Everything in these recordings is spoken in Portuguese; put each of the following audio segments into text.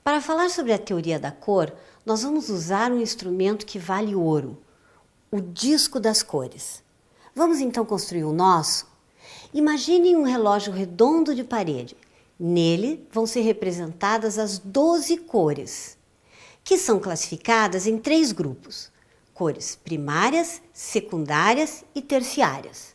Para falar sobre a teoria da cor, nós vamos usar um instrumento que vale ouro, o disco das cores. Vamos então construir o nosso? Imaginem um relógio redondo de parede. Nele vão ser representadas as 12 cores, que são classificadas em 3 grupos: cores primárias, secundárias e terciárias.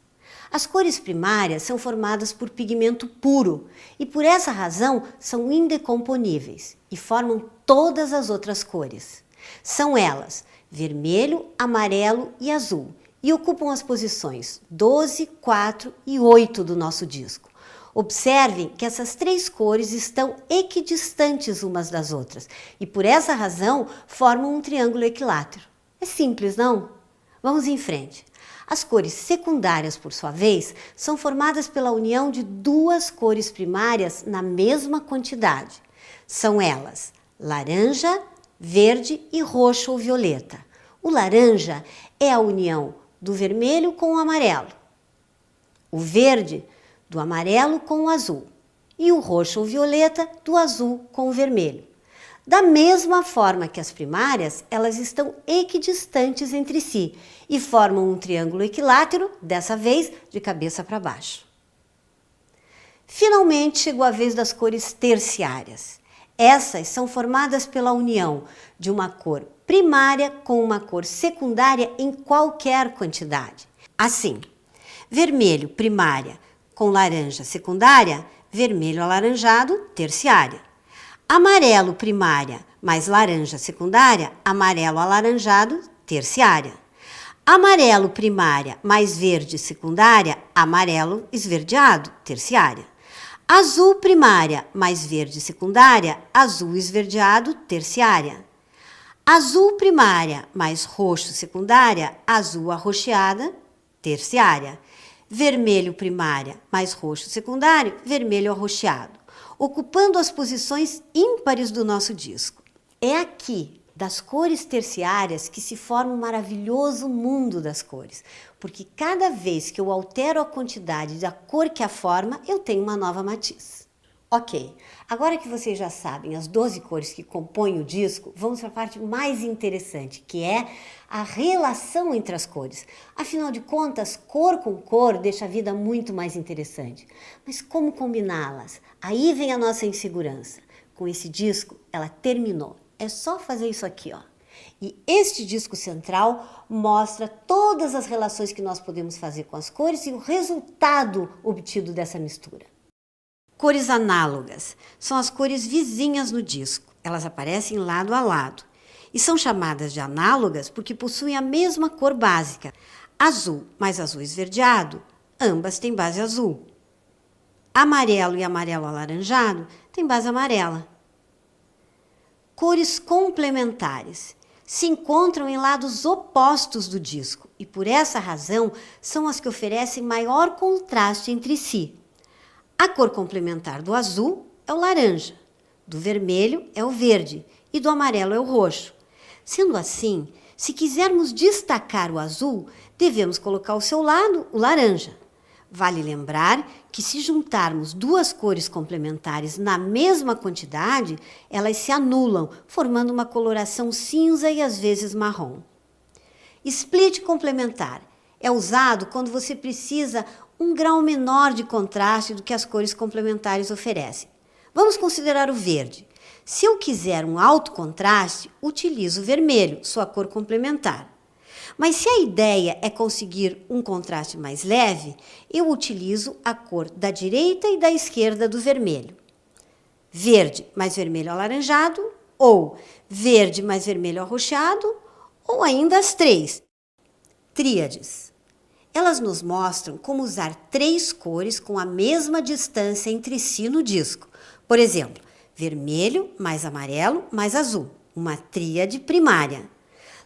As cores primárias são formadas por pigmento puro e, por essa razão, são indecomponíveis e formam todas as outras cores. São elas vermelho, amarelo e azul e ocupam as posições 12, 4 e 8 do nosso disco. Observem que essas 3 cores estão equidistantes umas das outras e, por essa razão, formam um triângulo equilátero. É simples, não? Vamos em frente. As cores secundárias, por sua vez, são formadas pela união de 2 cores primárias na mesma quantidade. São elas laranja, verde e roxo ou violeta. O laranja é a união do vermelho com o amarelo, o verde do amarelo com o azul e o roxo ou violeta do azul com o vermelho. Da mesma forma que as primárias, elas estão equidistantes entre si e formam um triângulo equilátero, dessa vez de cabeça para baixo. Finalmente chegou a vez das cores terciárias. Essas são formadas pela união de uma cor primária com uma cor secundária em qualquer quantidade. Assim, vermelho primária com laranja secundária, vermelho alaranjado terciária. Amarelo primária mais laranja secundária, amarelo alaranjado terciária. Amarelo primária mais verde secundária, amarelo esverdeado terciária. Azul primária mais verde secundária, azul esverdeado terciária. Azul primária mais roxo secundária, azul arroxeada terciária. Vermelho primária mais roxo secundário, vermelho arroxeado, ocupando as posições ímpares do nosso disco. É aqui, das cores terciárias, que se forma um maravilhoso mundo das cores, porque cada vez que eu altero a quantidade da cor que a forma, eu tenho uma nova matiz. Ok, agora que vocês já sabem as 12 cores que compõem o disco, vamos para a parte mais interessante, que é a relação entre as cores. Afinal de contas, cor com cor deixa a vida muito mais interessante. Mas como combiná-las? Aí vem a nossa insegurança. Com esse disco, ela terminou. É só fazer isso aqui, ó. E este disco central mostra todas as relações que nós podemos fazer com as cores e o resultado obtido dessa mistura. Cores análogas são as cores vizinhas no disco. Elas aparecem lado a lado e são chamadas de análogas porque possuem a mesma cor básica. Azul mais azul esverdeado, ambas têm base azul. Amarelo e amarelo alaranjado têm base amarela. Cores complementares se encontram em lados opostos do disco e, por essa razão, são as que oferecem maior contraste entre si. A cor complementar do azul é o laranja, do vermelho é o verde e do amarelo é o roxo. Sendo assim, se quisermos destacar o azul, devemos colocar ao seu lado o laranja. Vale lembrar que, se juntarmos 2 cores complementares na mesma quantidade, elas se anulam, formando uma coloração cinza e às vezes marrom. Split complementar é usado quando você precisa um grau menor de contraste do que as cores complementares oferecem. Vamos considerar o verde. Se eu quiser um alto contraste, utilizo o vermelho, sua cor complementar. Mas se a ideia é conseguir um contraste mais leve, eu utilizo a cor da direita e da esquerda do vermelho. Verde mais vermelho alaranjado, ou verde mais vermelho arroxeado, ou ainda as 3. Tríades. Elas nos mostram como usar 3 cores com a mesma distância entre si no disco. Por exemplo, vermelho mais amarelo mais azul, uma tríade primária.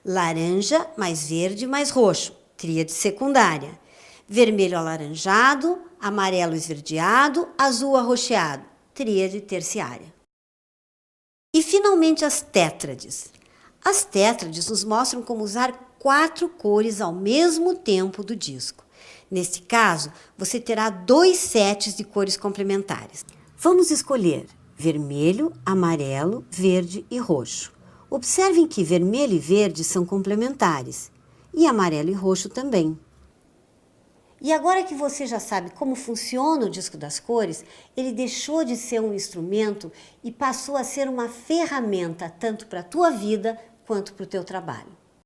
Laranja mais verde mais roxo, tríade secundária. Vermelho alaranjado, amarelo esverdeado, azul arroxeado, tríade terciária. E finalmente as tétrades. As tétrades nos mostram como usar 4 cores ao mesmo tempo do disco. Neste caso, você terá 2 sets de cores complementares. Vamos escolher vermelho, amarelo, verde e roxo. Observem que vermelho e verde são complementares, e amarelo e roxo também. E agora que você já sabe como funciona o disco das cores, ele deixou de ser um instrumento e passou a ser uma ferramenta tanto para a tua vida quanto para o teu trabalho.